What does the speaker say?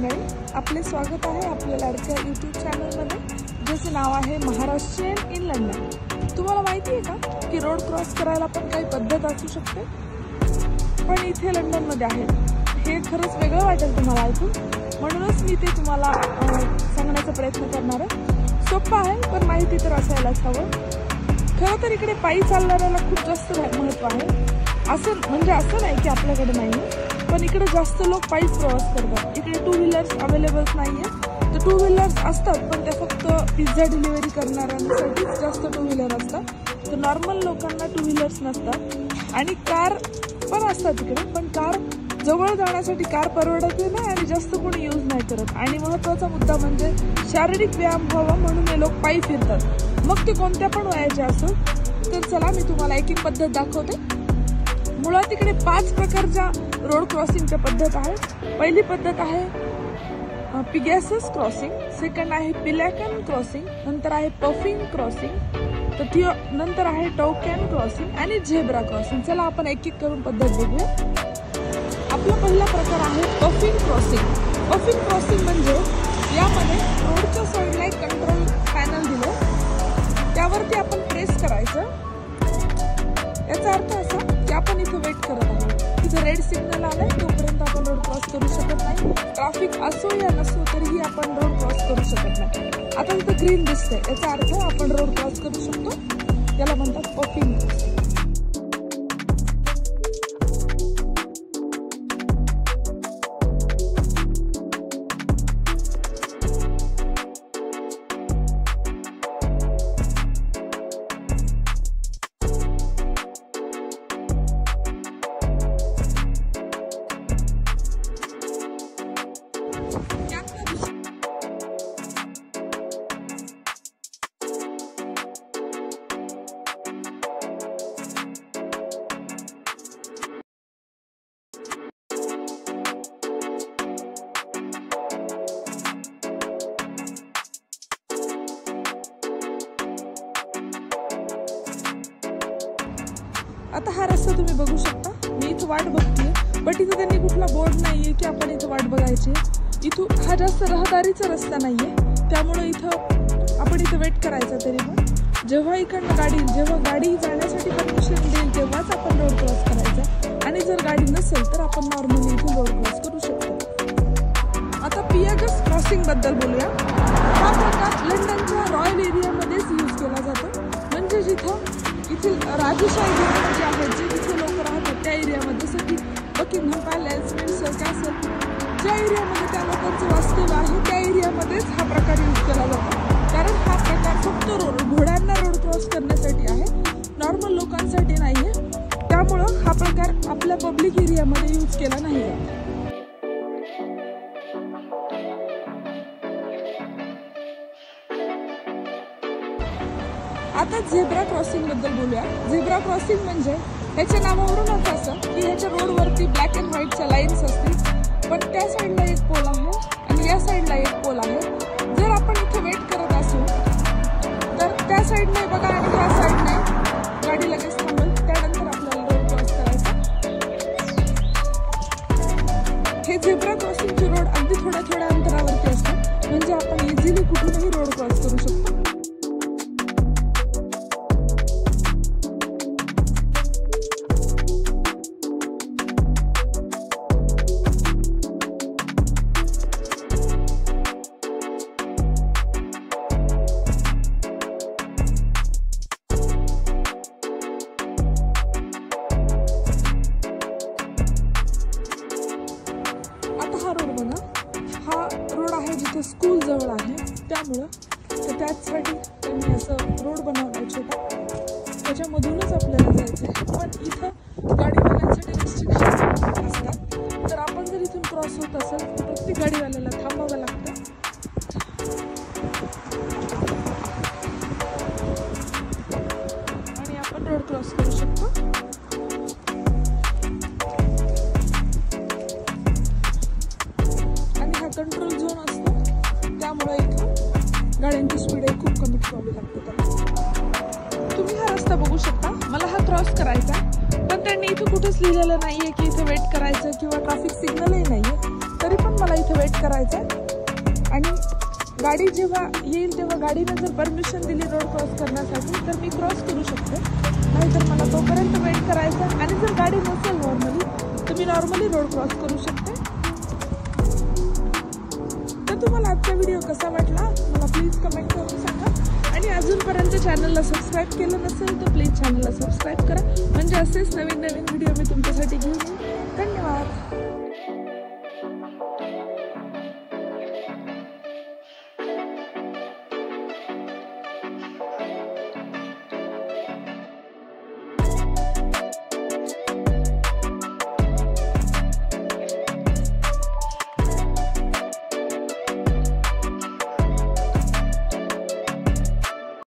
मंडळी, आपले स्वागत आहे आपल्या लाडक्या यूट्यूब चॅनलमध्ये, ज्याचे नाव आहे महाराष्ट्रीयन इन लंडन। तुम्हाला माहिती आहे का की रोड क्रॉस करायला पण काही पद्धत असू शकते, पण इथे लंडनमध्ये आहे। हे खरंच वेगळं वाटेल तुम्हाला ऐकून, म्हणूनच मी ते तुम्हाला सांगण्याचा प्रयत्न करणार आहे। सोपं आहे पण माहिती तर असायलाच हवं। खरं तर इकडे पायी चालणाऱ्याला खूप जास्त महत्त्व आहे। असं म्हणजे असं नाही की आपल्याकडे नाही, पण इकडे जास्त लोक पायीच प्रवास करतात। इकडे टू व्हीलर्स अवेलेबल नाहीये, तर टू व्हीलर्स असतात पण त्या फक्त पिझ्झा डिलिव्हरी करणाऱ्यांसाठीच जास्त टू व्हीलर असतात। तर नॉर्मल लोकांना टू व्हीलर्स नसतात। आणि कार पण असतात इकडे, पण कार जवळ जाण्यासाठी कार परवडत नाही आणि जास्त कोणी यूज नाही करत। आणि महत्त्वाचा मुद्दा म्हणजे शारीरिक व्यायाम व्हावा म्हणून हे लोक पायी फिरतात, मग ते कोणत्या पण वयाचे असो। तर चला मी तुम्हाला एक एक पद्धत दाखवते। मुळात इकडे 5 प्रकारच्या रोड क्रॉसिंगच्या पद्धत आहेत। पहिली पद्धत आहे पिगॅसस क्रॉसिंग, सेकंड आहे पिलॅकन क्रॉसिंग, नंतर आहे पफिंग क्रॉसिंग, तर नंतर आहे टोकॅन क्रॉसिंग आणि झेब्रा क्रॉसिंग। चला आपण एक एक करून पद्धत बघूया। आपला पहिला प्रकार आहे पफिंग क्रॉसिंग। पफिंग क्रॉसिंग म्हणजे यामध्ये रोडच्या साईडला एक कंट्रोल पॅनल दिलं, त्यावरती आपण प्रेस करायचं। याचा अर्थ असा की आपण इथे वेट करत आहोत, इथे रेड सिग्नल आलाय तोपर्यंत आपण रोड क्रॉस करू शकत नाही। ट्रॅफिक असो या नसो तरीही आपण रोड क्रॉस करू शकत नाही। आता इथे ग्रीन दिसतंय, याचा अर्थ आपण रोड क्रॉस करू शकतो, त्याला म्हणतात पफिंग क्रॉसिंग। आता हा रस्ता तुम्ही बघू शकता, मी इथं वाट बघतेय, बट इथं त्यांनी कुठला बोर्ड नाहीये की आपण इथं वाट बघायची। इथून हा जास्त रहदारीचा रस्ता नाहीये, त्यामुळे इथं आपण इथं वेट करायचा। तरी पण जेव्हा इकडनं जेव्हा गाडी जाण्यासाठी परमिशन देईल तेव्हाच आपण रोड क्रॉस करायचा, आणि जर गाडी नसेल तर आपण नॉर्मली इथून रोड क्रॉस करू शकतो। आता पियागस क्रॉसिंग बद्दल बोलूया। हा प्रकार लंडनच्या रॉयल एरियामध्येच यूज केला जातो, म्हणजे इथे राजशाही घराणे जे आहेत, जे तिथे लोक राहतात त्या एरियामध्ये, जसं की बकिंगहॅम पॅलेस, विंडसर कॅसल, ज्या एरियामध्ये त्या लोकांचं वास्तव्य आहे त्या एरियामध्येच हा प्रकार यूज केला जातो। कारण हा प्रकार फक्त घोड्यांना रोड क्रॉस करण्यासाठी आहे, नॉर्मल लोकांसाठी नाही आहे। त्यामुळं हा प्रकार आपल्या पब्लिक एरियामध्ये यूज केला नाही आहे। आता झेब्रा क्रॉसिंग बद्दल बोलूया। झेब्रा क्रॉसिंग म्हणजे ह्याच्या नावावरूनच असं की ह्याच्या रोडवरती ब्लॅक अँड व्हाईटच्या लाईन्स असतील, पण त्या साईडला एक पोल आहे आणि या साईडला एक पोल आहे। जर आपण इथे वेट करत असू तर त्या साईडने बघा आणि ह्या साईडने गाडी लगेच थांबेल, त्यानंतर आपल्याला रोड क्रॉस करायचा। हे झेब्रा क्रॉसिंगचे रोड अगदी थोड्या अंतरावरती असतात, म्हणजे आपण इझिली कुठूनही रोड क्रॉस करू शकतो। हा रोड आहे जिथे स्कूल जवळ आहे, त्यामुळं तर त्याचसाठी त्यांनी असं रोड बनवलाय छोटा, त्याच्यामधूनच आपल्याला जायचं आहे। पण इथं गाडीवाल्यांसाठी रिस्ट्रिक्शन असतात, तर आपण जर इथून क्रॉस होत असेल तर प्रत्येक गाडीवाल्याला थांबावं लागतं। आणि आपण रोड क्रॉस करू शकतो। कंट्रोल झोन असतो, त्यामुळे इथं गाड्यांची स्पीड खूप कमी ठेवावी लागते। तुम्ही हा रस्ता बघू शकता, मला हा क्रॉस करायचा, पण त्यांनी इथं कुठेच लिहिलेलं नाहीये की इथे वेट करायचं किंवा ट्रॅफिक सिग्नलही नाहीये, तरी पण मला इथे इथे वेट करायचा आणि गाडी जेव्हा येईल तेव्हा गाडीने जर परमिशन दिली रोड क्रॉस करण्यासाठी तर मी क्रॉस करू शकते, नाहीतर मला तोपर्यंत वेट करायचा. आणि जर गाडी नसेल नॉर्मली तर मी नॉर्मली रोड क्रॉस करू शकते. तर तुम्हाला आजचा व्हिडिओ कसा वाटला मला प्लीज कमेंट करून सांगा. आणि अजूनपर्यंत चॅनलला सबस्क्राईब केलं नसेल तर प्लीज चॅनलला सबस्क्राईब करा, म्हणजे असेच नवीन नवीन व्हिडिओ मी तुमच्यासाठी घेऊन येईन. धन्यवाद.